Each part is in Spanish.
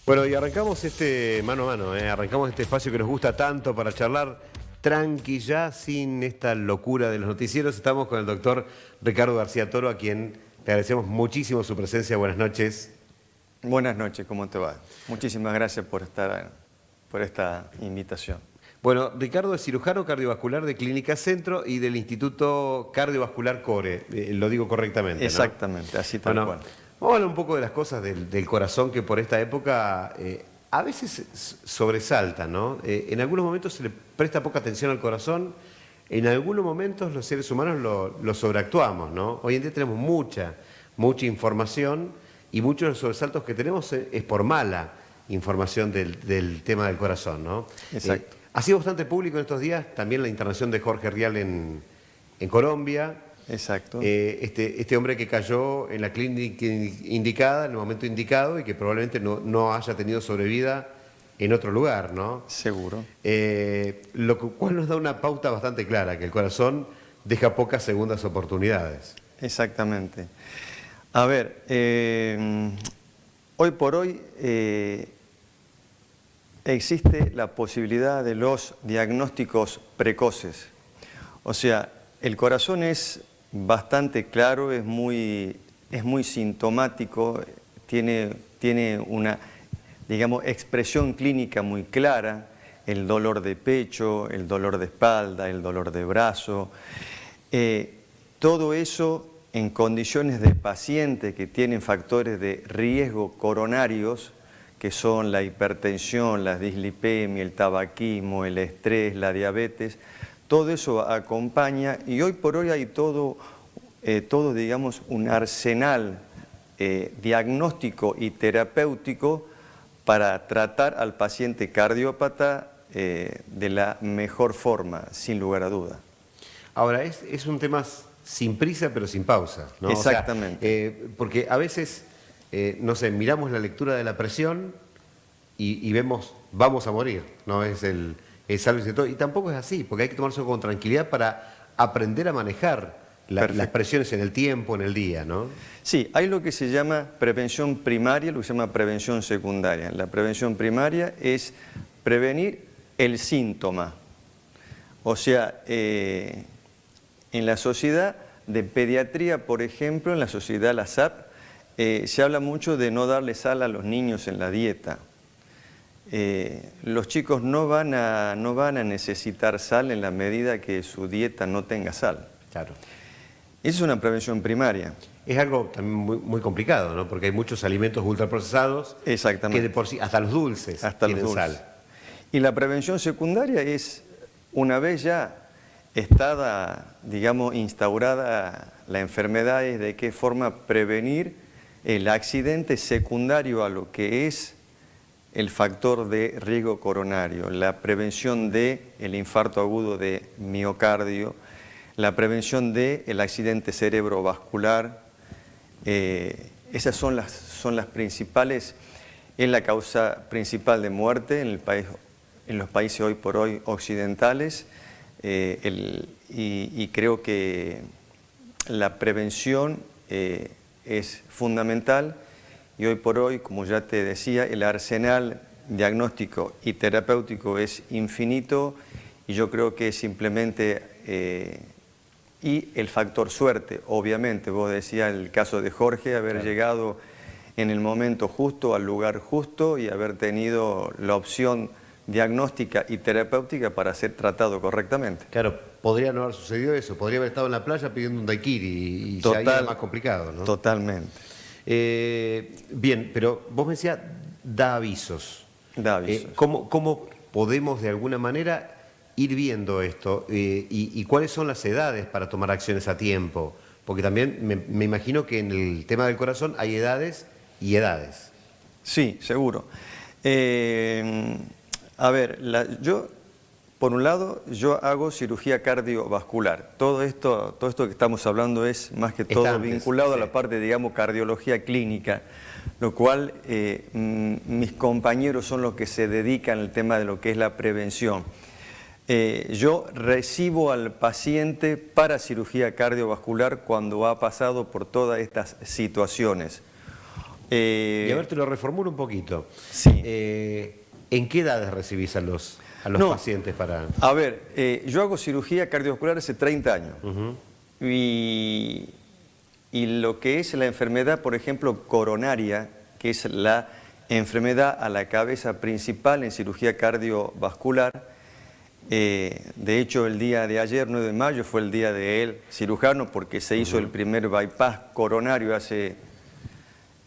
Bueno, y arrancamos este mano a mano, arrancamos este espacio que nos gusta tanto para charlar tranqui ya, sin esta locura de los noticieros. Estamos con el doctor Ricardo García Toro, a quien le agradecemos muchísimo su presencia. Buenas noches. Buenas noches, ¿cómo te va? Muchísimas gracias por esta invitación. Bueno, Ricardo es cirujano cardiovascular de Clínica Centro y del Instituto Cardiovascular CORE, lo digo correctamente, ¿no? Exactamente, así tal cual. Vamos a hablar un poco de las cosas del corazón que por esta época a veces sobresaltan, ¿no? En algunos momentos se le presta poca atención al corazón, en algunos momentos los seres humanos lo sobreactuamos, ¿no? Hoy en día tenemos mucha información y muchos de los sobresaltos que tenemos es por mala información del tema del corazón, ¿no? Exacto. Ha sido bastante público en estos días también la internación de Jorge Rial en Colombia. Exacto. Este hombre que cayó en la clínica indicada, en el momento indicado, y que probablemente no haya tenido sobrevida en otro lugar, ¿no? Seguro. Lo cual nos da una pauta bastante clara, que el corazón deja pocas segundas oportunidades. Exactamente. A ver, hoy por hoy existe la posibilidad de los diagnósticos precoces. O sea, el corazón es bastante claro, es muy sintomático, tiene una, digamos, expresión clínica muy clara, el dolor de pecho, el dolor de espalda, el dolor de brazo, todo eso en condiciones de pacientes que tienen factores de riesgo coronarios, que son la hipertensión, la dislipemia, el tabaquismo, el estrés, la diabetes. Todo eso acompaña y hoy por hoy hay todo digamos, un arsenal diagnóstico y terapéutico para tratar al paciente cardiópata de la mejor forma, sin lugar a duda. Ahora, es un tema sin prisa pero sin pausa, ¿no? Exactamente. O sea, porque a veces, no sé, miramos la lectura de la presión y vemos, vamos a morir, ¿no? Es sálvese todo. Y tampoco es así, porque hay que tomarse con tranquilidad para aprender a manejar las presiones en el tiempo, en el día, ¿no? Sí, hay lo que se llama prevención primaria, lo que se llama prevención secundaria. La prevención primaria es prevenir el síntoma. O sea, en la sociedad de pediatría, por ejemplo, en la sociedad la SAP, se habla mucho de no darle sal a los niños en la dieta. Los chicos no van a necesitar sal en la medida que su dieta no tenga sal. Claro. Esa es una prevención primaria. Es algo también muy complicado, ¿no? Porque hay muchos alimentos ultraprocesados. Exactamente. Que de por sí, hasta los dulces tienen sal. Y la prevención secundaria es, una vez ya estada, digamos, instaurada la enfermedad, es de qué forma prevenir el accidente secundario a lo que es el factor de riesgo coronario, la prevención del infarto agudo de miocardio, la prevención del accidente cerebrovascular. Esas son las principales, es la causa principal de muerte en los países hoy por hoy occidentales, y creo que la prevención es fundamental. Y hoy por hoy, como ya te decía, el arsenal diagnóstico y terapéutico es infinito y yo creo que simplemente, y el factor suerte, obviamente, vos decías el caso de Jorge, haber llegado en el momento justo, al lugar justo y haber tenido la opción diagnóstica y terapéutica para ser tratado correctamente. Claro, podría no haber sucedido eso, podría haber estado en la playa pidiendo un daiquiri y ya era más complicado, ¿no? Totalmente. Bien, pero vos me decías, da avisos. Da avisos. ¿Cómo podemos de alguna manera ir viendo esto? Y ¿cuáles son las edades para tomar acciones a tiempo? Porque también me imagino que en el tema del corazón hay edades y edades. Sí, seguro. A ver, por un lado, yo hago cirugía cardiovascular. Todo esto que estamos hablando es más que todo vinculado a la parte, digamos, cardiología clínica, lo cual mis compañeros son los que se dedican al tema de lo que es la prevención. Yo recibo al paciente para cirugía cardiovascular cuando ha pasado por todas estas situaciones. Y a ver, te lo reformulo un poquito. Sí. ¿En qué edades recibís a los No, pacientes para...? A ver, yo hago cirugía cardiovascular hace 30 años. Y lo que es la enfermedad, por ejemplo, coronaria, que es la enfermedad a la cabeza principal en cirugía cardiovascular, de hecho, el día de ayer, 9 de mayo, fue el día del cirujano porque se hizo el primer bypass coronario hace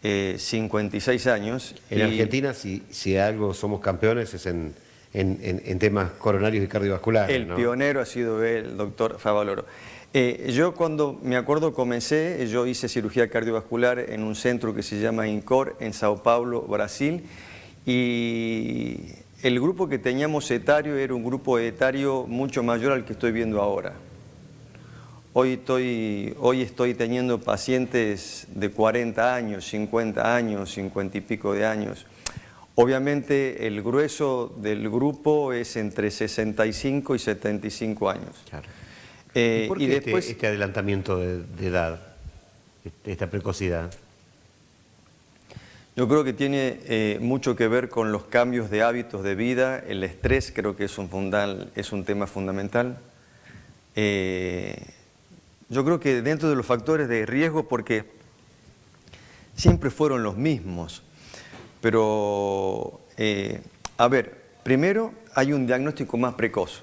56 años. En Argentina, si algo somos campeones es en temas coronarios y cardiovasculares. El ¿no? pionero ha sido el doctor Favaloro. Yo cuando me acuerdo comencé, yo hice cirugía cardiovascular en un centro que se llama INCOR en Sao Paulo, Brasil, y el grupo que teníamos etario era un grupo etario mucho mayor al que estoy viendo ahora. Hoy estoy teniendo pacientes de 40 años, 50 años, 50 y pico de años. Obviamente el grueso del grupo es entre 65 y 75 años. Claro. ¿Y por qué después, este adelantamiento de edad, esta precocidad? Yo creo que tiene mucho que ver con los cambios de hábitos de vida, el estrés creo que es un tema fundamental. Yo creo que dentro de los factores de riesgo, porque siempre fueron los mismos, pero a ver, primero hay un diagnóstico más precoz.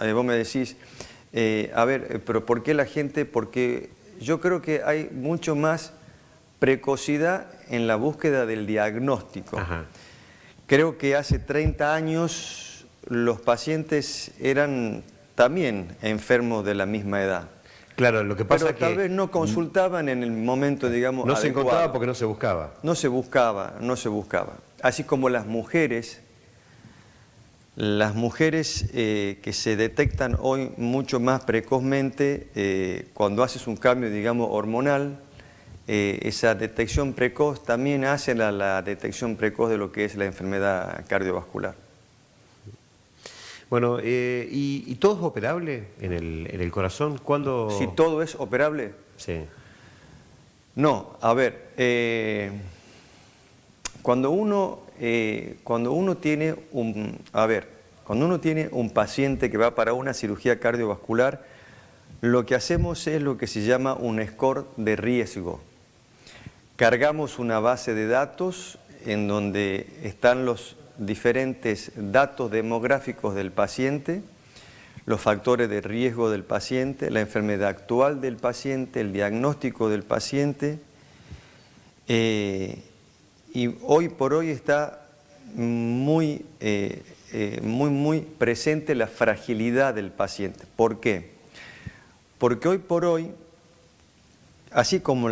Vos me decís, a ver, pero ¿por qué la gente? Porque yo creo que hay mucho más precocidad en la búsqueda del diagnóstico. Ajá. Creo que hace 30 años los pacientes eran también enfermos de la misma edad. Claro, lo que pasa Pero es que tal vez no consultaban en el momento, digamos, no se adecuado. encontraba porque no se buscaba. No se buscaba. Así como las mujeres que se detectan hoy mucho más precozmente, cuando haces un cambio, digamos, hormonal, esa detección precoz también hace la detección precoz de lo que es la enfermedad cardiovascular. Bueno, ¿y todo es operable en el corazón? ¿Cuándo...? Si todo es operable. Sí. No, a ver, cuando uno tiene un paciente que va para una cirugía cardiovascular, lo que hacemos es lo que se llama un score de riesgo. Cargamos una base de datos en donde están los diferentes datos demográficos del paciente, los factores de riesgo del paciente, la enfermedad actual del paciente, el diagnóstico del paciente, y hoy por hoy está muy presente la fragilidad del paciente. ¿Por qué? Porque hoy por hoy, así como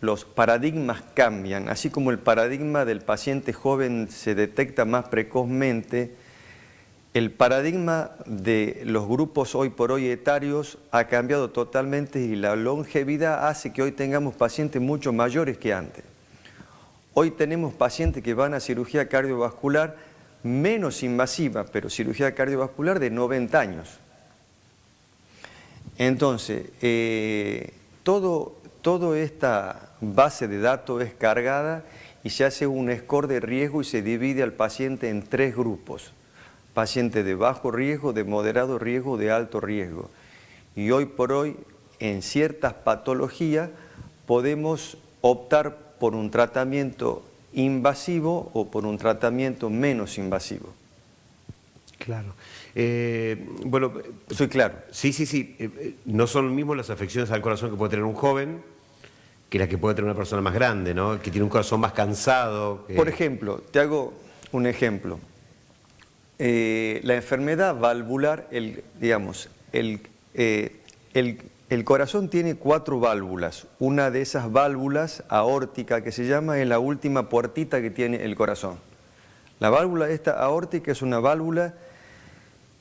los paradigmas cambian, así como el paradigma del paciente joven se detecta más precozmente, el paradigma de los grupos hoy por hoy etarios ha cambiado totalmente y la longevidad hace que hoy tengamos pacientes mucho mayores que antes. Hoy tenemos pacientes que van a cirugía cardiovascular menos invasiva, pero cirugía cardiovascular de 90 años. Entonces, toda esta base de datos es cargada y se hace un score de riesgo y se divide al paciente en 3 grupos. Paciente de bajo riesgo, de moderado riesgo, de alto riesgo. Y hoy por hoy, en ciertas patologías, podemos optar por un tratamiento invasivo o por un tratamiento menos invasivo. Claro. Bueno, ¿Soy claro? Sí. No son lo mismo las afecciones al corazón que puede tener un joven que la que puede tener una persona más grande, ¿no? Que tiene un corazón más cansado. Por ejemplo, te hago un ejemplo. La enfermedad valvular, el corazón tiene 4 válvulas. Una de esas válvulas, aórtica que se llama, es la última puertita que tiene el corazón. La válvula esta aórtica es una válvula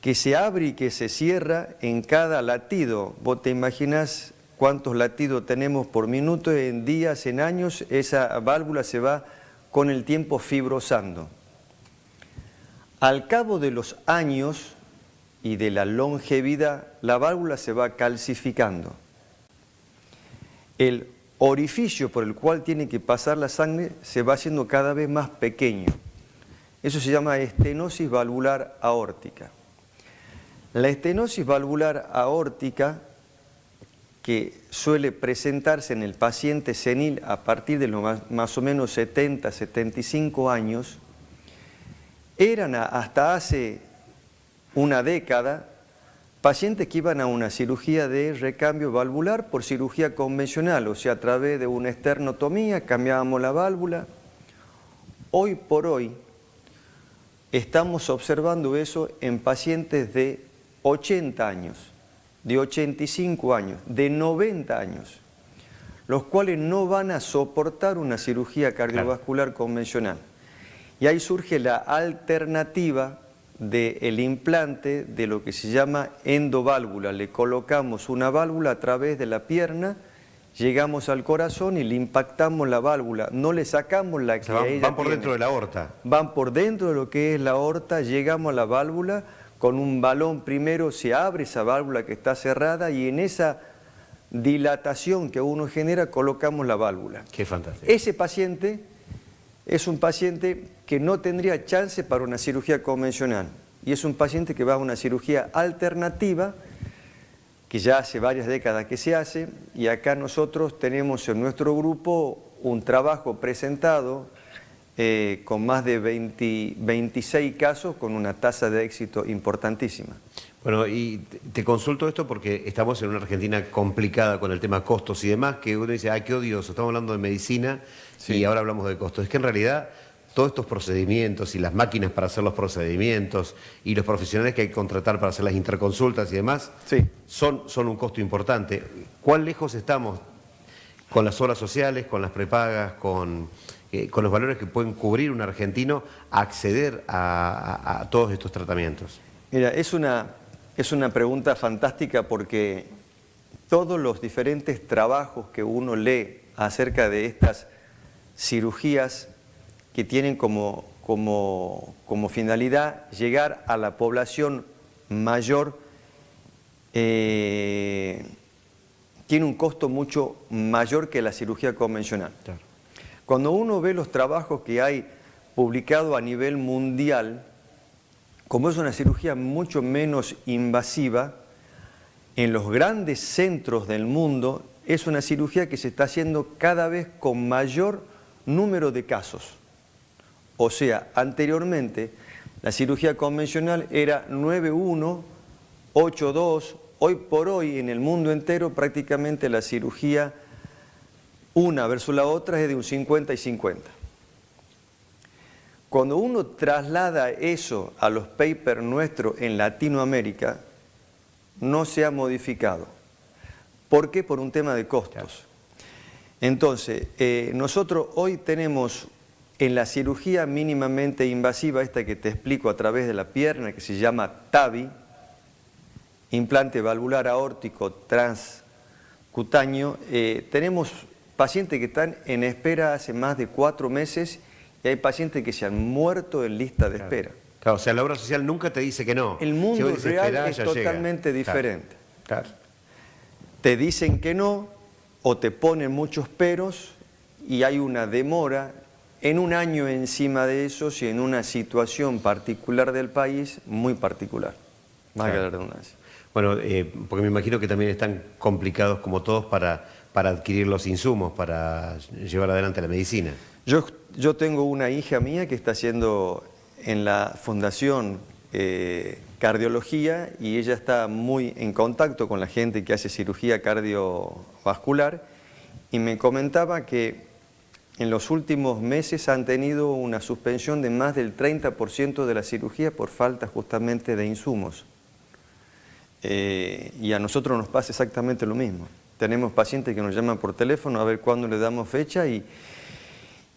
que se abre y que se cierra en cada latido. Vos te imaginás cuántos latidos tenemos por minuto, en días, en años, esa válvula se va con el tiempo fibrosando. Al cabo de los años y de la longevidad, la válvula se va calcificando. El orificio por el cual tiene que pasar la sangre se va haciendo cada vez más pequeño. Eso se llama estenosis valvular aórtica. La estenosis valvular aórtica, que suele presentarse en el paciente senil a partir de los más o menos 70, 75 años, eran hasta hace una década pacientes que iban a una cirugía de recambio valvular por cirugía convencional, o sea, a través de una esternotomía cambiábamos la válvula. Hoy por hoy estamos observando eso en pacientes de 80 años, de 85 años, de 90 años, los cuales no van a soportar una cirugía cardiovascular convencional. Y ahí surge la alternativa del implante de lo que se llama endoválvula. Le colocamos una válvula a través de la pierna, llegamos al corazón y le impactamos la válvula. No le sacamos la que ella van por tiene. dentro de la aorta. Van por dentro de lo que es la aorta, llegamos a la válvula, con un balón primero se abre esa válvula que está cerrada y en esa dilatación que uno genera colocamos la válvula. Qué fantástico. Ese paciente es un paciente que no tendría chance para una cirugía convencional y es un paciente que va a una cirugía alternativa que ya hace varias décadas que se hace, y acá nosotros tenemos en nuestro grupo un trabajo presentado con más de 26 casos con una tasa de éxito importantísima. Bueno, y te consulto esto porque estamos en una Argentina complicada con el tema costos y demás, que uno dice, ¡ay, qué odioso! Estamos hablando de medicina y ahora hablamos de costos. Es que en realidad todos estos procedimientos y las máquinas para hacer los procedimientos y los profesionales que hay que contratar para hacer las interconsultas y demás, son un costo importante. ¿Cuán lejos estamos con las obras sociales, con las prepagas, con los valores que pueden cubrir un argentino a acceder a todos estos tratamientos? Mira, es una pregunta fantástica porque todos los diferentes trabajos que uno lee acerca de estas cirugías que tienen como finalidad llegar a la población mayor, tiene un costo mucho mayor que la cirugía convencional. Claro. Cuando uno ve los trabajos que hay publicados a nivel mundial, como es una cirugía mucho menos invasiva, en los grandes centros del mundo es una cirugía que se está haciendo cada vez con mayor número de casos. O sea, anteriormente la cirugía convencional era 9-1, 8-2, hoy por hoy en el mundo entero prácticamente la cirugía una versus la otra es de un 50 y 50. Cuando uno traslada eso a los papers nuestros en Latinoamérica, no se ha modificado. ¿Por qué? Por un tema de costos. Entonces, nosotros hoy tenemos en la cirugía mínimamente invasiva, esta que te explico a través de la pierna, que se llama TAVI, implante valvular aórtico transcutáneo, tenemos pacientes que están en espera hace más de 4 meses y hay pacientes que se han muerto en lista de espera. Claro, o sea, la obra social nunca te dice que no. El mundo dice, real esperá, es totalmente diferente. Claro. Te dicen que no o te ponen muchos peros y hay una demora en un año encima de eso y en una situación particular del país muy particular. Más que la redundancia. Bueno, porque me imagino que también están complicados como todos para adquirir los insumos, para llevar adelante la medicina. Yo tengo una hija mía que está haciendo en la Fundación Cardiología y ella está muy en contacto con la gente que hace cirugía cardiovascular y me comentaba que en los últimos meses han tenido una suspensión de más del 30% de la cirugía por falta justamente de insumos. Y a nosotros nos pasa exactamente lo mismo. Tenemos pacientes que nos llaman por teléfono a ver cuándo le damos fecha y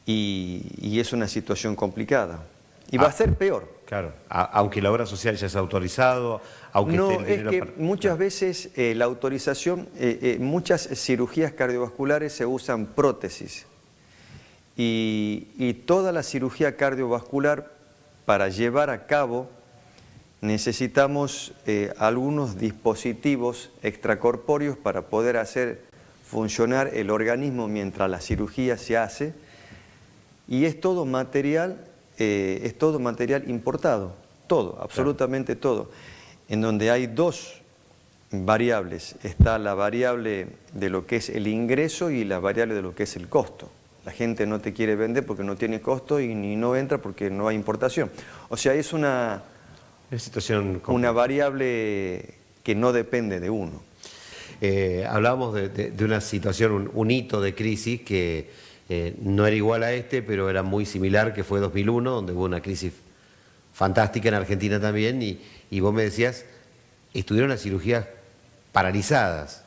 es una situación complicada. Y va a ser peor. Claro, aunque la obra social ya es autorizado, aunque no, esté el es que muchas veces la autorización, muchas cirugías cardiovasculares se usan prótesis. Y toda la cirugía cardiovascular para llevar a cabo necesitamos algunos dispositivos extracorpóreos para poder hacer funcionar el organismo mientras la cirugía se hace, y es todo material importado, todo, absolutamente todo, en donde hay dos variables. Está la variable de lo que es el ingreso y la variable de lo que es el costo. La gente no te quiere vender porque no tiene costo y ni no entra porque no hay importación. O sea, es una variable que no depende de uno. Hablábamos de una situación, un hito de crisis que no era igual a este, pero era muy similar, que fue 2001, donde hubo una crisis fantástica en Argentina también, y vos me decías, estuvieron las cirugías paralizadas.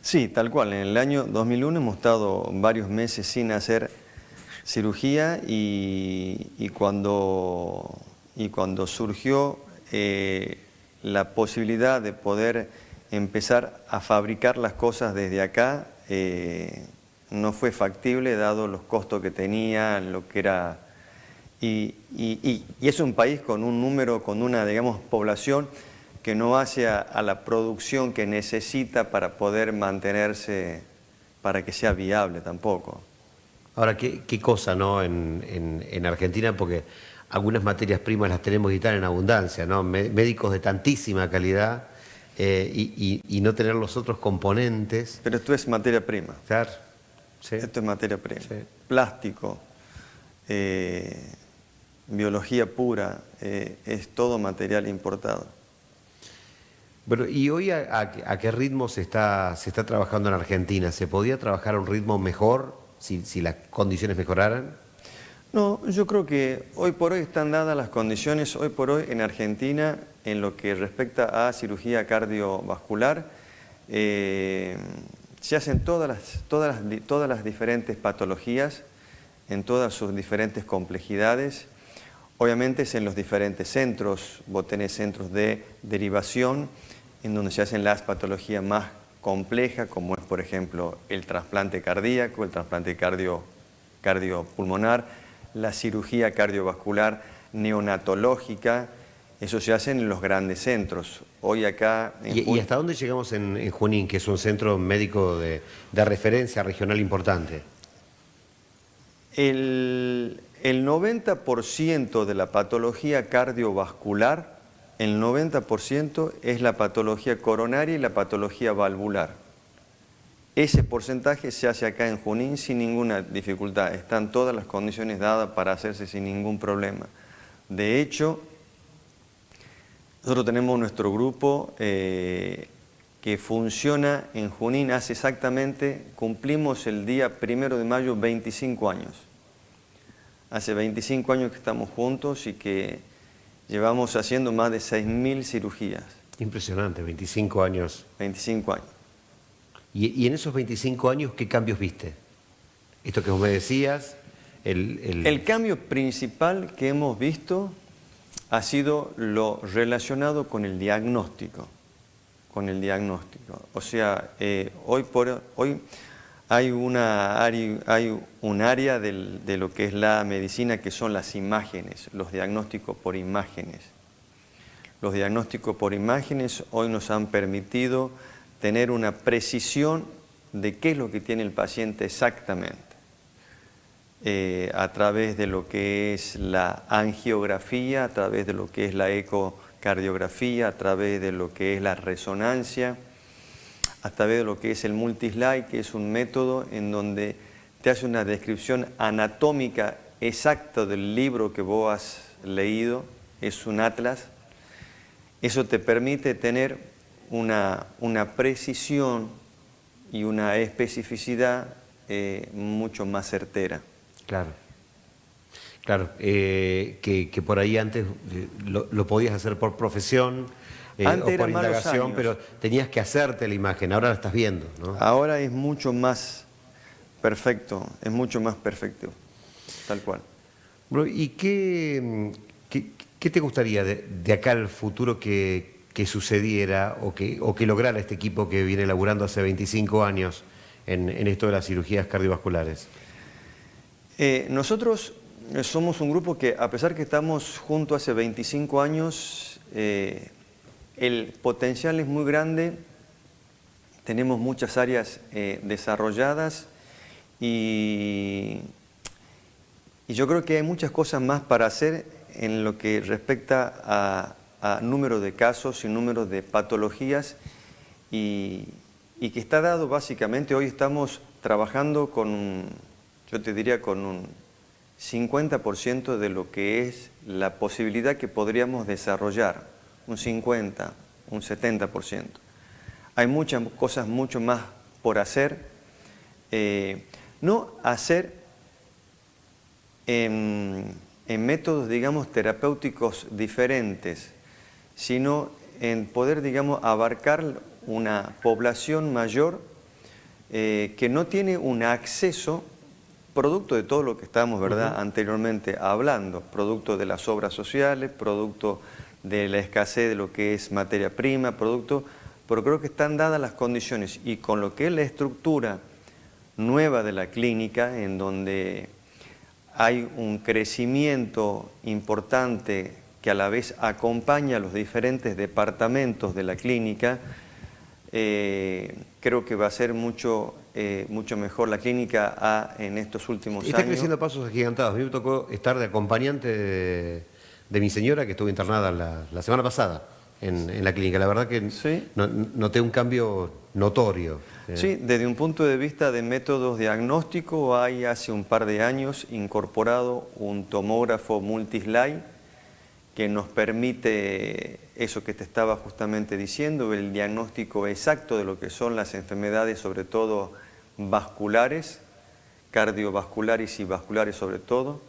Sí, tal cual. En el año 2001 hemos estado varios meses sin hacer cirugía y cuando surgió la posibilidad de poder empezar a fabricar las cosas desde acá, no fue factible dado los costos que tenía, lo que era... Y es un país con un número, con una, digamos, población que no hace a la producción que necesita para poder mantenerse, para que sea viable tampoco. Ahora, ¿qué cosa, no, en Argentina? Porque algunas materias primas las tenemos y están en abundancia, ¿no? Médicos de tantísima calidad y no tener los otros componentes. Pero esto es materia prima. Claro, sí. Esto es materia prima. Sí. Plástico, biología pura, es todo material importado. Bueno, ¿y hoy a qué ritmo se está trabajando en Argentina? ¿Se podía trabajar a un ritmo mejor si las condiciones mejoraran? No, yo creo que hoy por hoy están dadas las condiciones, hoy por hoy en Argentina, en lo que respecta a cirugía cardiovascular, se hacen todas las diferentes patologías, en todas sus diferentes complejidades. Obviamente es en los diferentes centros, vos tenés centros de derivación, en donde se hacen las patologías más complejas, como es, por ejemplo, el trasplante cardíaco, el trasplante cardiopulmonar, la cirugía cardiovascular neonatológica. Eso se hace en los grandes centros. Hoy acá... ¿Y hasta dónde llegamos en Junín, que es un centro médico de referencia regional importante? El 90% de la patología cardiovascular, el 90% es la patología coronaria y la patología valvular. Ese porcentaje se hace acá en Junín sin ninguna dificultad. Están todas las condiciones dadas para hacerse sin ningún problema. De hecho, nosotros tenemos nuestro grupo que funciona en Junín hace exactamente, cumplimos el día 1 de mayo 25 años. Hace 25 años que estamos juntos y que llevamos haciendo más de 6.000 cirugías. Impresionante, 25 años. 25 años. ¿Y en esos 25 años qué cambios viste? Esto que vos me decías, El cambio principal que hemos visto ha sido lo relacionado con el diagnóstico. O sea, hoy hay un área de lo que es la medicina que son las imágenes, los diagnósticos por imágenes. Los diagnósticos por imágenes hoy nos han permitido tener una precisión de qué es lo que tiene el paciente exactamente. A través de lo que es la angiografía, a través de lo que es la ecocardiografía, a través de lo que es la resonancia, a través de lo que es el multislide, que es un método en donde te hace una descripción anatómica exacta del libro que vos has leído, es un atlas. Eso te permite tener una precisión y una especificidad mucho más certera. Claro, claro, que por ahí antes lo podías hacer por profesión o por indagación, pero tenías que hacerte la imagen, ahora la estás viendo, ¿no? Ahora es mucho más perfecto, es mucho más perfecto, tal cual. Bueno, ¿y qué te gustaría de acá al futuro que sucediera o que lograra este equipo que viene laburando hace 25 años en esto de las cirugías cardiovasculares? Nosotros somos un grupo que, a pesar que estamos juntos hace 25 años, el potencial es muy grande, tenemos muchas áreas desarrolladas y yo creo que hay muchas cosas más para hacer en lo que respecta a número de casos y número de patologías y que está dado básicamente, hoy estamos trabajando con, yo te diría, con un 50% de lo que es la posibilidad que podríamos desarrollar, un 50, un 70%. Hay muchas cosas mucho más por hacer, no hacer en métodos, digamos, terapéuticos diferentes, sino en poder, digamos, abarcar una población mayor que no tiene un acceso, producto de todo lo que estábamos, ¿verdad?, anteriormente hablando, producto de las obras sociales, producto de la escasez de lo que es materia prima, pero creo que están dadas las condiciones y con lo que es la estructura nueva de la clínica, en donde hay un crecimiento importante que a la vez acompaña a los diferentes departamentos de la clínica, creo que va a ser mucho mejor la clínica en estos últimos años. Está creciendo a pasos agigantados. A mí me tocó estar de acompañante de mi señora, que estuvo internada la semana pasada en la clínica. La verdad que ¿Sí? noté un cambio notorio. Sí, desde un punto de vista de métodos diagnósticos, hay hace un par de años incorporado un tomógrafo multislide que nos permite eso que te estaba justamente diciendo, el diagnóstico exacto de lo que son las enfermedades, sobre todo vasculares, cardiovasculares y vasculares sobre todo.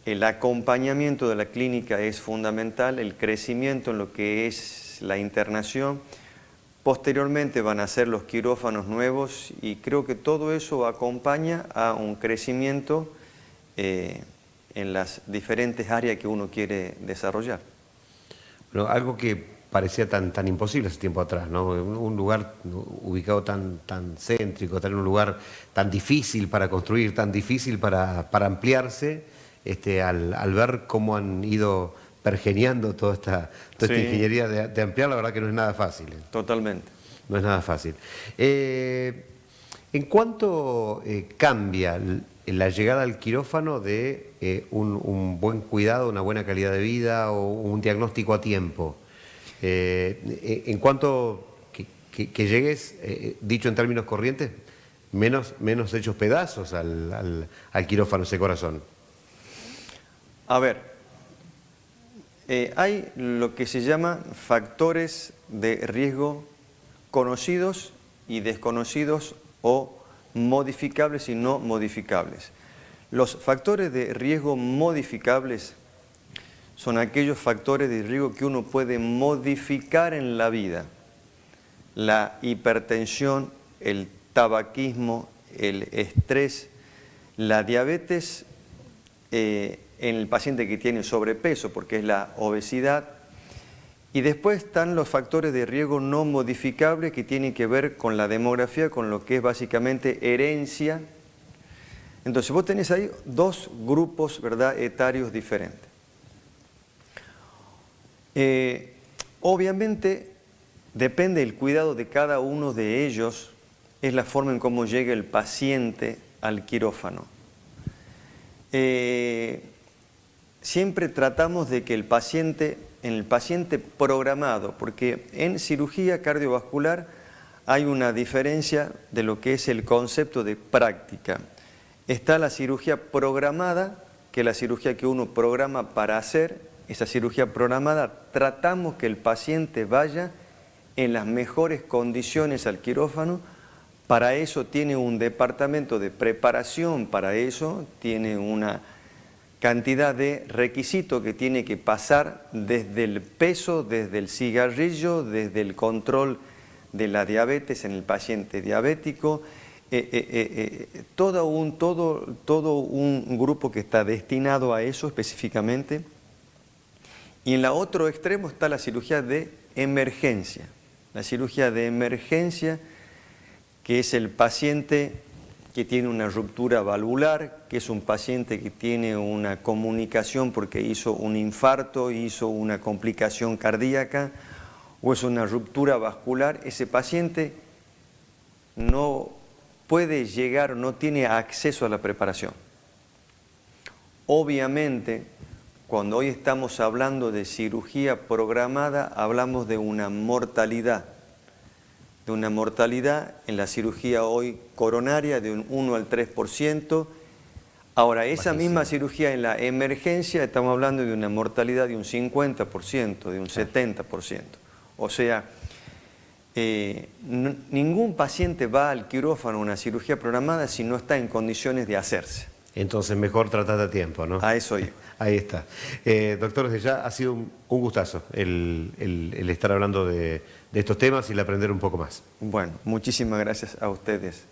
El acompañamiento de la clínica es fundamental, el crecimiento en lo que es la internación. Posteriormente van a ser los quirófanos nuevos y creo que todo eso acompaña a un crecimiento en las diferentes áreas que uno quiere desarrollar. Bueno, algo que parecía tan imposible hace tiempo atrás, ¿no? Un lugar ubicado tan céntrico, en un lugar tan difícil para construir, tan difícil para ampliarse, al ver cómo han ido pergeniando toda esta ingeniería de ampliar, la verdad que no es nada fácil. Totalmente. No es nada fácil. ¿En cuánto cambia la llegada al quirófano de un buen cuidado, una buena calidad de vida o un diagnóstico a tiempo? En cuanto que llegues, dicho en términos corrientes, menos hechos pedazos al quirófano, ese corazón. A ver, hay lo que se llama factores de riesgo conocidos y desconocidos o modificables y no modificables. Los factores de riesgo modificables son aquellos factores de riesgo que uno puede modificar en la vida. La hipertensión, el tabaquismo, el estrés, la diabetes en el paciente que tiene sobrepeso, porque es la obesidad. Y después están los factores de riesgo no modificables que tienen que ver con la demografía, con lo que es básicamente herencia. Entonces vos tenés ahí dos grupos, ¿verdad?, etarios diferentes. Obviamente depende del cuidado de cada uno de ellos, es la forma en cómo llega el paciente al quirófano. Siempre tratamos de que el paciente programado, porque en cirugía cardiovascular hay una diferencia de lo que es el concepto de práctica. Está la cirugía programada, que es la cirugía que uno programa para hacer. Esa cirugía programada tratamos que el paciente vaya en las mejores condiciones al quirófano. Para eso tiene un departamento de preparación, para eso tiene una cantidad de requisitos que tiene que pasar desde el peso, desde el cigarrillo, desde el control de la diabetes en el paciente diabético, todo un grupo que está destinado a eso específicamente. Y en el otro extremo está la cirugía de emergencia. La cirugía de emergencia, que es el paciente que tiene una ruptura valvular, que es un paciente que tiene una comunicación porque hizo un infarto, hizo una complicación cardíaca, o es una ruptura vascular, ese paciente no puede llegar, no tiene acceso a la preparación. Obviamente, cuando hoy estamos hablando de cirugía programada, hablamos de una mortalidad en la cirugía hoy coronaria de un 1 al 3%. Ahora, esa misma cirugía en la emergencia, estamos hablando de una mortalidad de un 50%, de un 70%. O sea, ningún paciente va al quirófano a una cirugía programada si no está en condiciones de hacerse. Entonces mejor tratar a tiempo, ¿no? A eso yo. Ahí está. Doctor, desde ya ha sido un gustazo el estar hablando de estos temas y el aprender un poco más. Bueno, muchísimas gracias a ustedes.